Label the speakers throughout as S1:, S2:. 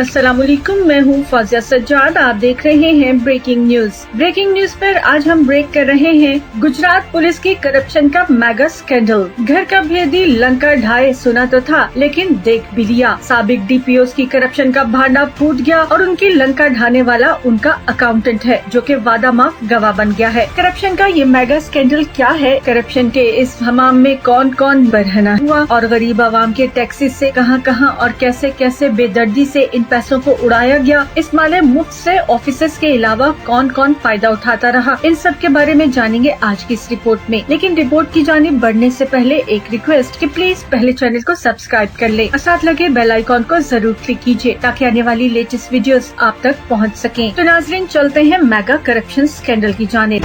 S1: अस्सलामुअलैकुम, मैं हूँ फाजिया सज्जाद। आप देख रहे हैं ब्रेकिंग न्यूज। ब्रेकिंग न्यूज पर आज हम ब्रेक कर रहे हैं गुजरात पुलिस की करप्शन का मेगा स्कैंडल। घर का भेदी लंका ढाए सुना तो था, लेकिन देख भी लिया। साबिक डीपीओस की करप्शन का भांडा फूट गया और उनकी लंका ढाने वाला उनका अकाउंटेंट है, जो कि वादा माफ गवाह बन गया है। करप्शन का ये मेगा स्कैंडल क्या है, करप्शन के इस हमाम में कौन कौन बरहना हुआ और गरीब आवाम के टैक्सेस से कहां और कैसे बेदर्दी से इन पैसों को उड़ाया गया। इस माले मुफ्त से ऑफिसर्स के अलावा कौन कौन फायदा उठाता रहा, इन सब के बारे में जानेंगे आज की इस रिपोर्ट में। लेकिन रिपोर्ट की जानिब बढ़ने से पहले एक रिक्वेस्ट कि प्लीज पहले चैनल को सब्सक्राइब कर ले और साथ लगे बेल आइकॉन को जरूर क्लिक कीजिए ताकि आने वाली लेटेस्ट वीडियोस आप तक पहुंच सकें। तो नाज़रीन, चलते हैं मेगा करप्शन स्कैंडल की जानिब।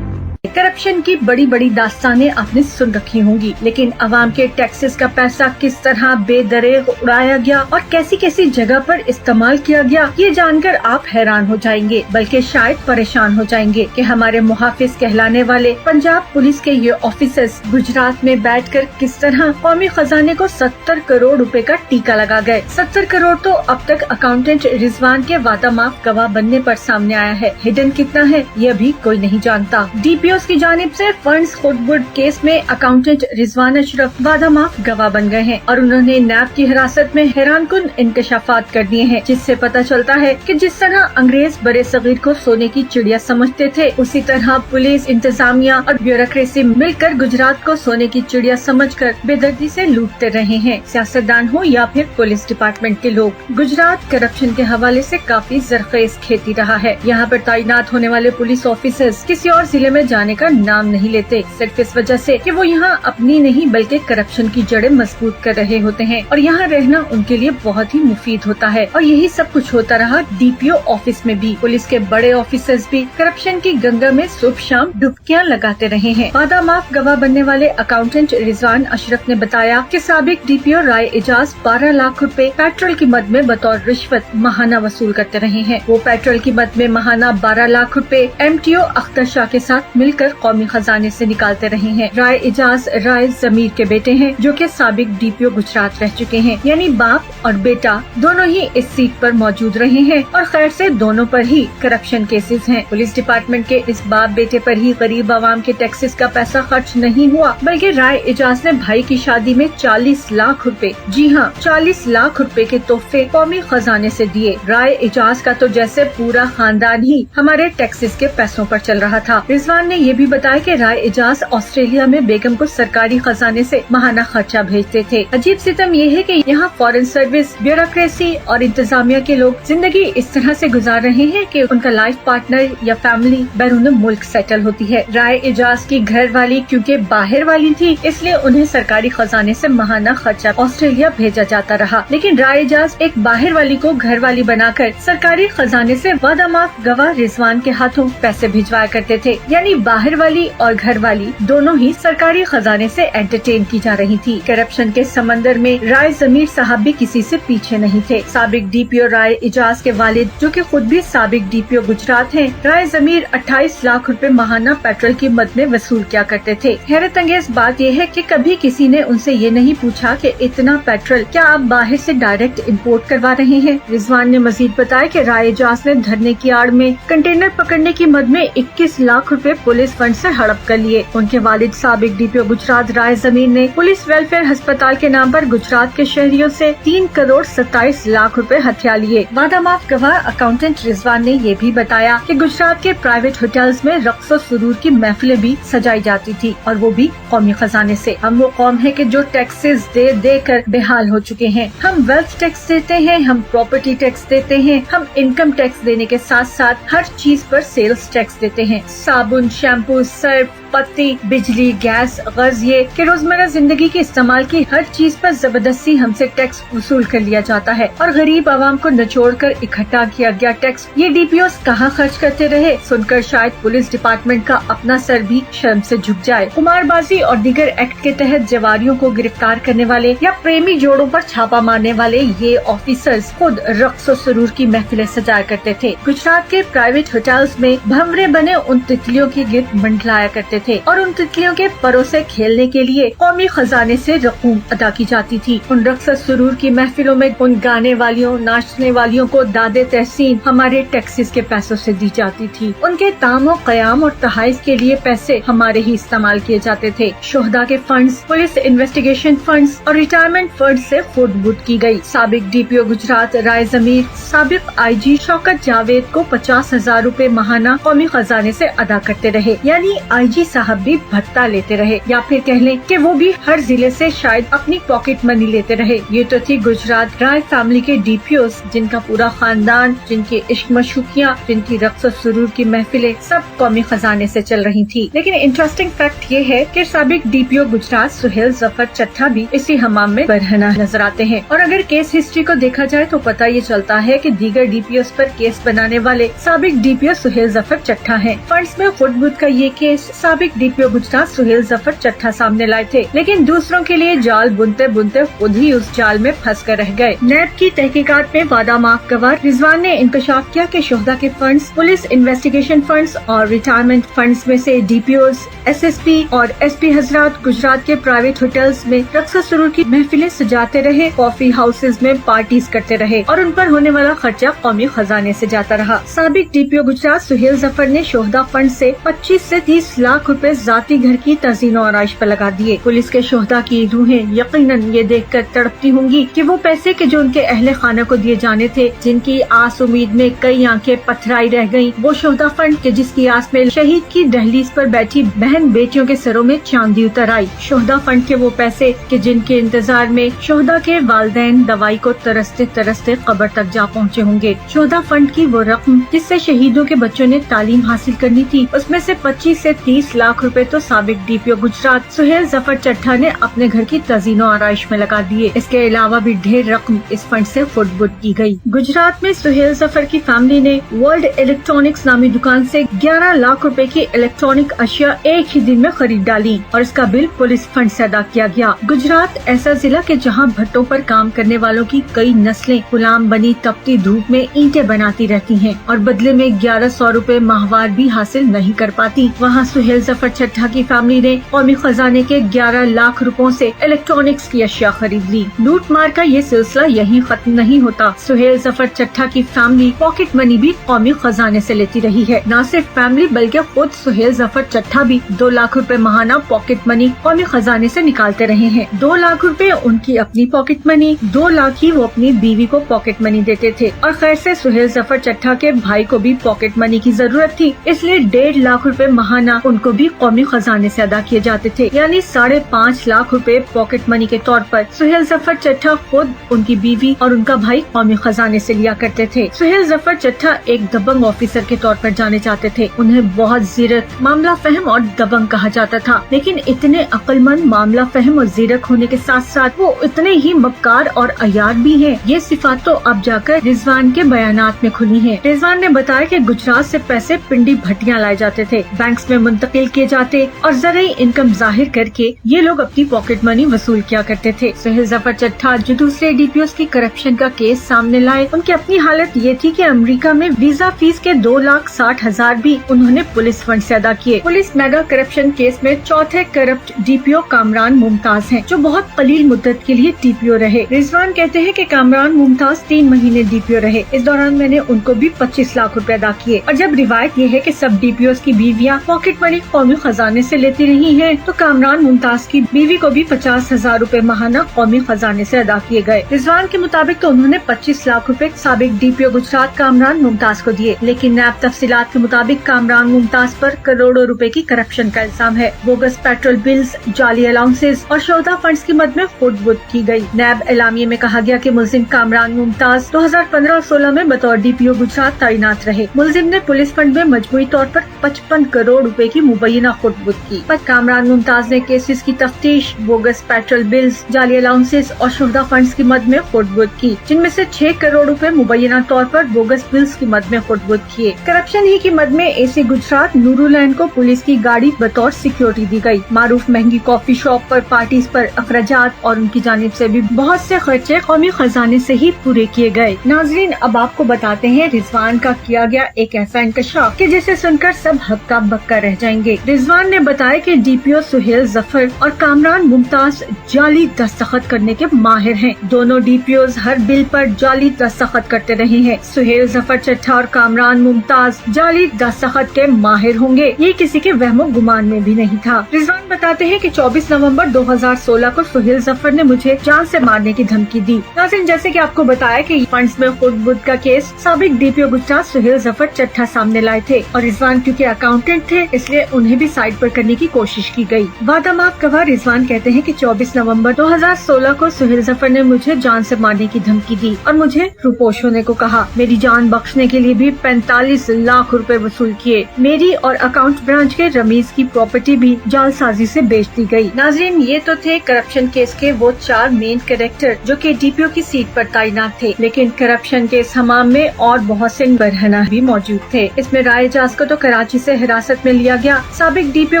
S1: करप्शन की बड़ी बड़ी दास्तानें आपने सुन रखी होंगी, लेकिन अवाम के टैक्सेस का पैसा किस तरह बेदरेग उड़ाया गया और कैसी कैसी जगह पर इस्तेमाल किया गया, ये जानकर आप हैरान हो जाएंगे, बल्कि शायद परेशान हो जाएंगे कि हमारे मुहाफिज कहलाने वाले पंजाब पुलिस के ये ऑफिसर्स गुजरात में बैठकर किस तरह कौमी खजाने को 70 करोड़ रुपए का टीका लगा गए। 70 करोड़ तो अब तक अकाउंटेंट रिजवान के वादा माफ गवाह बनने पर सामने आया है। हिडन कितना है ये अभी कोई नहीं जानता। डीपीओ की जानिब से फंड्स खुदबुद केस में अकाउंटेंट रिजवान अशरफ वादा माफ गवाह बन गए हैं और उन्होंने नैब की हिरासत में हैरानकुन इंकशाफात कर दिए हैं, जिससे पता चलता है कि जिस तरह अंग्रेज बड़े सगीर को सोने की चिड़िया समझते थे, उसी तरह पुलिस, इंतजामिया और ब्यूरोक्रेसी मिलकर गुजरात को सोने की चिड़िया समझकर बेदर्दी से लूटते रहे हैं। सियासतदान हो या फिर पुलिस डिपार्टमेंट के लोग, गुजरात करप्शन के हवाले से काफी जरखेज खेती रहा है। यहाँ पर तैनात होने वाले पुलिस ऑफिसर्स किसी और जिले में जाने का नाम नहीं लेते, सिर्फ इस वजह से कि वो यहाँ अपनी नहीं बल्कि करप्शन की जड़ें मजबूत कर रहे होते हैं और यहाँ रहना उनके लिए बहुत ही मुफीद होता है। और यही सब कुछ होता रहा डीपीओ ऑफिस में भी। पुलिस के बड़े ऑफिसर्स भी करप्शन की गंगा में सुबह शाम डुबकियां लगाते रहे हैं। वादा माफ गवाह बनने वाले अकाउंटेंट रिजवान अशरफ ने बताया कि साबिक डीपीओ राय एजाज 12 लाख रुपए पेट्रोल की मद में बतौर रिश्वत महाना वसूल करते रहे हैं। वो पेट्रोल की मद में महाना 12 लाख रुपए एमटीओ अख्तर शाह के साथ मिलकर कौमी खजाने से निकालते रहे हैं। राय एजाज राय जमीर के बेटे हैं, जो कि साबिक डीपीओ गुजरात रह चुके हैं, यानी बाप और बेटा दोनों ही इस सीट पर मौजूद रहे हैं और खैर से दोनों पर ही करप्शन केसेस हैं। पुलिस डिपार्टमेंट के इस बाप बेटे पर ही गरीब आवाम के टैक्सेस का पैसा खर्च नहीं हुआ, बल्कि राय एजाज ने भाई की शादी में 40 लाख रुपए, जी हाँ 40 लाख रुपए के तोहफे कौमी खजाने से दिए। राय एजाज का तो जैसे पूरा खानदान ही हमारे टैक्सेस के पैसों पर चल रहा था। रिजवान ने ये भी बताया कि राय एजाज ऑस्ट्रेलिया में बेगम को सरकारी खजाने से महाना खर्चा भेजते थे। अजीब सितम ये है कि यहाँ फॉरेन सर्विस, ब्यूरोक्रेसी और इंतजामिया के लोग जिंदगी इस तरह से गुजार रहे हैं कि उनका लाइफ पार्टनर या फैमिली बैरून मुल्क सेटल होती है। राय एजाज की घर वाली क्योंकि बाहर वाली थी, इसलिए उन्हें सरकारी खजाने से महाना खर्चा ऑस्ट्रेलिया भेजा जाता रहा, लेकिन राय एजाज एक बाहर वाली को घर वाली बनाकर सरकारी खजाने से वादा माफ गवाह रिजवान के हाथों पैसे भिजवाया करते थे। यानी बाहर वाली और घर वाली दोनों ही सरकारी खजाने से एंटरटेन की जा रही थी। करप्शन के समंदर में राय जमीर साहब भी किसी से पीछे नहीं थे। साबिक डीपीओ राय एजाज के वालिद, जो कि खुद भी साबिक डीपीओ गुजरात हैं, राय जमीर 28 लाख रुपए महाना पेट्रोल की मद में वसूल किया करते थे। हैरत अंगेज बात यह है कि कभी किसी ने उनसे ये नहीं पूछा कि इतना पेट्रोल क्या आप बाहर से डायरेक्ट इम्पोर्ट करवा रहे हैं। रिजवान ने मजीद बताया कि राय एजाज ने धरने की आड़ में कंटेनर पकड़ने की मद में 21 लाख रुपए पुलिस फंड से हड़प कर लिए। उनके वालिद साबिक डीपीओ गुजरात राय जमीर ने पुलिस वेलफेयर अस्पताल के नाम पर गुजरात के शहरियों से 3 करोड़ 27 लाख रुपए हथिया लिए। वादा माफ गवाह अकाउंटेंट रिजवान ने ये भी बताया कि गुजरात के प्राइवेट होटल्स में रक्स और सुरूर की महफिलें भी सजाई जाती थी और वो भी कौमी खजाने से। हम वो कौम है कि जो टैक्सेस दे कर बेहाल हो चुके हैं। हम वेल्थ टैक्स देते हैं, हम प्रॉपर्टी टैक्स देते हैं, हम इनकम टैक्स देने के साथ साथ हर चीज पर सेल्स टैक्स देते हैं। साबुन, शैम्पू, सर्फ, पत्ती, बिजली, गैस, गज़िये के रोजमर्रा जिंदगी के इस्तेमाल की हर चीज पर जबरदस्ती हमसे टैक्स वसूल कर लिया जाता है और गरीब आवाम को निचोड़ कर इकट्ठा किया गया टैक्स ये डीपीओस कहाँ खर्च करते रहे, सुनकर शायद पुलिस डिपार्टमेंट का अपना सर भी शर्म से झुक जाए। कुमारबाजी और दीगर एक्ट के तहत जवारियों को गिरफ्तार करने वाले या प्रेमी जोड़ों पर छापा मारने वाले ये ऑफिसर्स खुद रक्स और सुरूर की महफिलें सजाया करते थे। गुजरात के प्राइवेट होटल्स में भंवरे बने उन तितलियों के गिर्द मंडलाया करते थे और उन तितलियों के परों से खेलने के लिए कौमी खजाने से रकूम अदा की जाती थी। उन रक्स सुरूर की महफिलों में उन गाने वालियों, नाचने वालियों को दादे तहसीन हमारे टैक्सेस के पैसों से दी जाती थी। उनके तामो क़याम और तहाइफ के लिए पैसे हमारे ही इस्तेमाल किए जाते थे। शोहदा के फंड्स, पुलिस इन्वेस्टिगेशन फंड्स और रिटायरमेंट फंड से खुद की गई। साबिक DPO गुजरात राय जमीर साबिक IG शौकत जावेद को 50,000 रूपए माहाना कौमी खजाने से अदा करते रहे, यानी IG साहब भी भत्ता लेते रहे, या फिर कह लें कि वो भी हर जिले से शायद अपनी पॉकेट मनी लेते रहे। ये तो थी गुजरात राय फैमिली के DPOs, जिनका पूरा खानदान, जिनके इश्क मशूकियाँ, जिनकी रक्स सुरूर की महफिलें सब कौमी खजाने से चल रही थी। लेकिन इंटरेस्टिंग फैक्ट ये है कि साबिक DPO गुजरात सुहेल जफर चट्ठा भी इसी हमाम में बरहना नजर आते हैं। और अगर केस हिस्ट्री को देखा जाए तो पता ये चलता है कि दीगर DPOs पर केस बनाने वाले साबिक DPO सुहेल जफर चट्ठा हैं। फंड्स में खुद का ये केस साबिक DPO गुजरात सुहेल जफर चट्ठा सामने लाए थे, लेकिन दूसरों के लिए जाल बुनते बुनते खुद ही उस जाल में फंस कर रह गए। नैब की तहकीकात में वादा माफ गवार रिजवान ने इंकशाफ किया कि शोहदा के फंड्स, पुलिस इन्वेस्टिगेशन फंड्स और रिटायरमेंट फंड्स में से DPOs, SSP और SP हजरात गुजरात के प्राइवेट होटल्स में रक्स सुरूर की महफिलें सजाते रहे, कॉफी हाउसेज में पार्टीज करते रहे और उन पर होने वाला खर्चा कौमी खजाने से जाता रहा। साबिक DPO गुजरात सुहेल जफर ने शोहदा फंड से 25 से 30 लाख रुपए जाती घर की तज़ीनो आराइश पर लगा दिए। पुलिस के शोहदा की रूहें यकीनन ये देखकर तड़पती होंगी कि वो पैसे के जो उनके अहले खाना को दिए जाने थे, जिनकी आस उम्मीद में कई आंखें पथराई रह गयी, वो शोहदा फंड के जिसकी आस में शहीद की दहलीज पर बैठी बहन बेटियों के सरों में चांदी उतर आई। शोहदा फंड के वो पैसे कि जिनके इंतजार में शोहदा के वालिदैन दवाई को तरसते तरसते कब्र तक जा पहुँचे होंगे। शोहदा फंड की वो रकम जिससे शहीदों के बच्चों ने तालीम हासिल करनी थी, उसमें से 25 से 30 लाख रुपए तो साबिक DPO गुजरात सुहेल जफर चट्ठा ने अपने घर की तज़ीनो आराइश में लगा दिए। इसके अलावा भी ढेर रकम इस फंड से खुद की गई। गुजरात में सुहेल जफर की फैमिली ने वर्ल्ड इलेक्ट्रॉनिक्स नामी दुकान से 11 लाख रुपए की इलेक्ट्रॉनिक अशिया एक ही दिन में खरीद डाली और इसका बिल पुलिस फंड से अदा किया गया। गुजरात ऐसा जिला के जहां भट्टों पर काम करने वालों की कई नस्लें गुलाम बनी तपती धूप में ईंटें बनाती रहती हैं और बदले में 1100 रुपए माहवार भी हासिल नहीं कर पाती, वहाँ सुहेल जफर चट्ठा की फैमिली ने कौमी खजाने के 11 लाख रुपयों से इलेक्ट्रॉनिक्स की अशिया खरीद ली। लूट मार का ये सिलसिला यहीं खत्म नहीं होता। सुहेल जफर चट्ठा की फैमिली पॉकेट मनी भी कौमी खजाने से लेती रही है। न सिर्फ फैमिली बल्कि खुद सुहेल जफर चट्ठा भी 2 लाख रुपए माहाना पॉकेट मनी कौमी खजाने से निकालते रहे हैं। 2 लाख रुपए उनकी अपनी पॉकेट मनी, 2 लाख ही वो अपनी बीवी को पॉकेट मनी देते थे। और खैर से सुहेल जफर चट्ठा के भाई को भी पॉकेट मनी की जरूरत थी, इसलिए 1.5 लाख रुपए माहाना उनको भी कौमी खजाने से अदा किए जाते थे, यानी 5.5 लाख रुपए पॉकेट मनी के तौर पर सुहेल जफर चट्ठा खुद, उनकी बीवी और उनका भाई कौमी खजाने से लिया करते थे। सुहेल जफर चट्ठा एक दबंग ऑफिसर के तौर पर जाने जाते थे। उन्हें बहुत जीरक, मामला फहम और दबंग कहा जाता था, लेकिन इतने अक्लमंद, मामला फहम और जीरक होने के साथ साथ वो इतने ही मक्कार और अयार भी हैं। ये सिफात तो अब जाकर रिजवान के बयानात में खुली हैं। रिजवान ने बताया कि गुजरात से पैसे पिंडी भट्टियां लाए जाते थे, बैंक्स में मुंतकिल किए जाते और ज़रूरी इनकम जाहिर करके ये लोग अपनी पॉकेट मनी वसूल किया करते थे। सुहेल जफर चट्ठा जो दूसरे DPOs की करप्शन का केस सामने लाए, उनकी अपनी हालत ये थी कि अमेरिका में वीजा फीस के 2,60,000 भी उन्होंने पुलिस फंड से अदा किए। पुलिस मेगा करप्शन केस में चौथे करप्ट DPO कामरान मुमताज हैं, जो बहुत कलील मुद्दत के लिए DPO रहे। रिजवान कहते हैं कि कामरान मुमताज 3 महीने DPO रहे। इस दौरान मैंने उनको भी 25 लाख रुपए अदा किए। और जब रिवायत ये है कि सब DPOs की बीवियां पॉकेट मनी कौमी खजाने से लेती रही हैं, तो कामरान मुमताज की बीवी को भी 50,000 रुपए माहाना कौमी खजाने से अदा किए गए। रिजवान के मुताबिक तो उन्होंने 25 लाख रुपए साबिक DPO गुजरात कामरान मुमताज को दिए, लेकिन नैब तफसीलात के मुताबिक कामरान मुमताज पर करोड़ों रुपए की करप्शन का इल्जाम है। बोगस पेट्रोल बिल्स, जाली अलाउंसेस और शोहदा फंड्स की मद में खुद की गई। नैब एलामिये में कहा गया कि मुलजिम कामरान मुमताज 2015-16 में बतौर DPO गुजरात तैनात रहे। मुलजिम ने पुलिस फंड में मजमूई तौर पर 55 करोड़ रुपए की मुबैना खुद की। पर कामरान मुमताज ने केसेस की तफ्तीश बोगस पेट्रोल बिल्स, जाली अलाउंसेस और शोहदा फंड्स की मद में खुद की, जिनमें से 6 करोड़ रुपए मुबैना तौर पर बोगस बिल्स की मद में खुद किए। करप्शन ही की मद में AC गुजरात नूरुलैंड को पुलिस की गाड़ी बतौर सिक्योरिटी दी गई। मारूफ महंगी कॉफी शॉप पर पार्टीज पर अखराजात और उनकी जानिब से भी बहुत से खर्चे कौमी खजाने से ही पूरे किए गए। नाजरीन, अब आपको बताते हैं रिजवान का किया गया एक ऐसा इंकशाफ कि जिसे सुनकर सब हक्का बक्का रह जाएंगे। होंगे। रिजवान ने बताया कि डीपीओ सुहेल जफर और कामरान मुमताज जाली दस्तखत करने के माहिर हैं। दोनों डीपीओज हर बिल पर जाली दस्तखत करते रहे हैं। सुहेल जफर चट्टा और कामरान मुमताज जाली दस्तखत के माहिर होंगे, ये किसी के वहमो गुमान में भी नहीं था। रिजवान बताते हैं कि 24 नवंबर 2016 को सुहेल जफर ने मुझे जान से मारने की धमकी दी। नाज़रीन, जैसे कि आपको बताया कि फंड्स में खुद बुद का केस साबिक डीपीओ गुजरात सुहेल जफर चट्टा सामने लाए थे और रिजवान क्योंकि अकाउंटेंट थे इसलिए उन्हें भी साइड पर करने की कोशिश की गई। वादा माफ गवाह रिजवान कहते हैं कि 24 नवंबर 2016 को सुहेल जफर ने मुझे जान से मारने की धमकी दी और मुझे रूपोश होने को कहा। मेरी जान बख्शने के लिए भी 45 लाख रुपए वसूल किए। मेरी और अकाउंट ब्रांच के रमीज की प्रॉपर्टी भी जालसाजी से बेच दी गई। नाज़रीन, ये तो थे करप्शन केस के वो 4 मेन कैरेक्टर जो कि डीपीओ की सीट पर तैनात थे, लेकिन करप्शन केस हमाम में और बहुत से बरहना भी मौजूद थे। इसमें राय एजाज को तो कराची से हिरासत में लिया गया। साबिक डीपीओ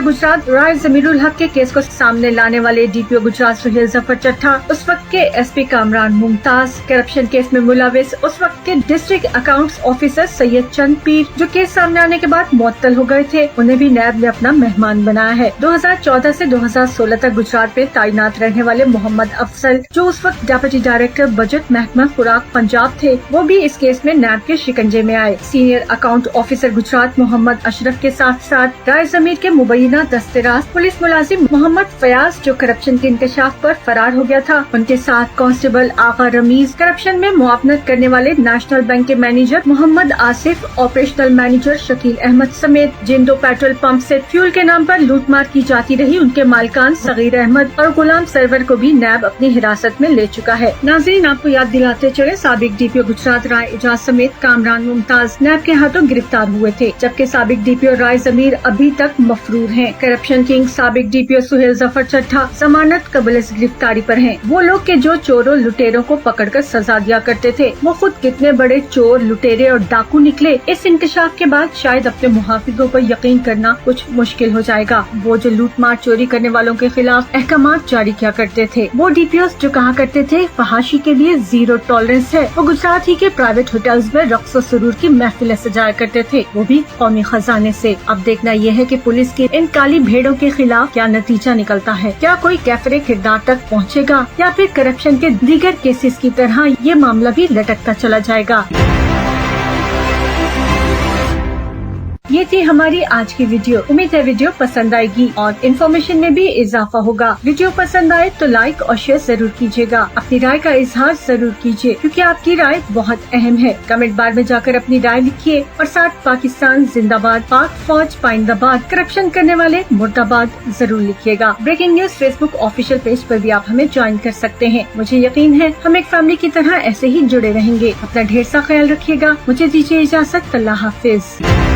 S1: गुजरात राय जमीरुल हक के केस को सामने लाने वाले डीपीओ गुजरात सुहेल जफर चट्टा, उस वक्त के SP Kamran Mumtaz, corruption case में मुलविस उस वक्त के डिस्ट्रिक्ट अकाउंट्स ऑफिसर सैयद चंद पीर जो केस सामने आने के बाद मुअत्तल हो गए थे, उन्हें भी नैब ने अपना मेहमान बनाया है। 2014 से 2016 तक गुजरात में तैनात रहने वाले मोहम्मद अफसल जो उस वक्त डेप्यूटी डायरेक्टर बजट महकमा खुराक पंजाब थे, वो भी इस केस में नैब के शिकंजे में आए। Senior account officer Gujrat Mohammad Ashraf के साथ साथ राय जमीर के मुबैना दस्तराज पुलिस मुलाजिम मोहम्मद फयाज जो करप्शन के इंकशाफ पर फरार हो गया था, उनके साथ कांस्टेबल आगा रमीज, करप्शन में मुआवनत करने वाले नेशनल बैंक के manager Mohammad Asif, operational manager Shakeel Ahmed समेत जिन 2 पेट्रोल पंप से फ्यूल के नाम पर लूटमार की जाती रही उनके मालिकान सगीर अहमद और गुलाम सरवर को भी नैब अपनी हिरासत में ले चुका है। नाज़रीन, आपको याद दिलाते चले साबिक डीपीओ गुजरात राय एजाज समेत कामरान मुमताज नैब के हाथों गिरफ्तार हुए थे, जबकि साबिक डीपीओ राय जमीर अभी तक मफरूर हैं। करप्शन किंग साबिक डीपीओ सुहेल जफर चट्टा जमानत कबल गिरफ्तारी पर हैं। वो लोग के जो चोरों लुटेरों को पकड़कर सजा दिया करते थे, वो खुद कितने बड़े चोर लुटेरे और डाकू निकले, इस इंकशाफ के बाद शायद अपने मुहाफिजों पर यकीन करना कुछ मुश्किल हो जाएगा। वो जो लूटमार चोरी करने वालों के खिलाफ अहकामात जारी किया करते थे, वो डीपीओ जो कहा करते थे फहाशी के लिए 0 टॉलरेंस है, वो गुजरात ही के प्राइवेट होटल्स में रक्स और सुरूर की महफिलें सजाया करते थे, वो भी कौमी खजाने से। अब देखना ये है कि पुलिस की इन काली भेड़ों के खिलाफ क्या नतीजा निकलता है। क्या कोई कैफरे किरदार तक पहुँचेगा या फिर करप्शन के दीगर केसेस की तरह ये मामला भी लटकता चला जाएगा। ये थी हमारी आज की वीडियो। उम्मीद है वीडियो पसंद आएगी और इन्फॉर्मेशन में भी इजाफा होगा। वीडियो पसंद आए तो लाइक और शेयर जरूर कीजिएगा। अपनी राय का इजहार जरूर कीजिए क्योंकि आपकी राय बहुत अहम है। कमेंट बार में जाकर अपनी राय लिखिए और साथ पाकिस्तान जिंदाबाद, पाक फौज पाइंदाबाद, करप्शन करने वाले मुर्दाबाद जरूर लिखिएगा। Breaking news Facebook official page पर भी आप हमें ज्वाइन कर सकते हैं। मुझे यकीन है हम एक फैमिली की तरह ऐसे ही जुड़े रहेंगे। अपना ढेर सा ख्याल रखिएगा। मुझे दीजिए इजाजत। अल्लाह हाफिज।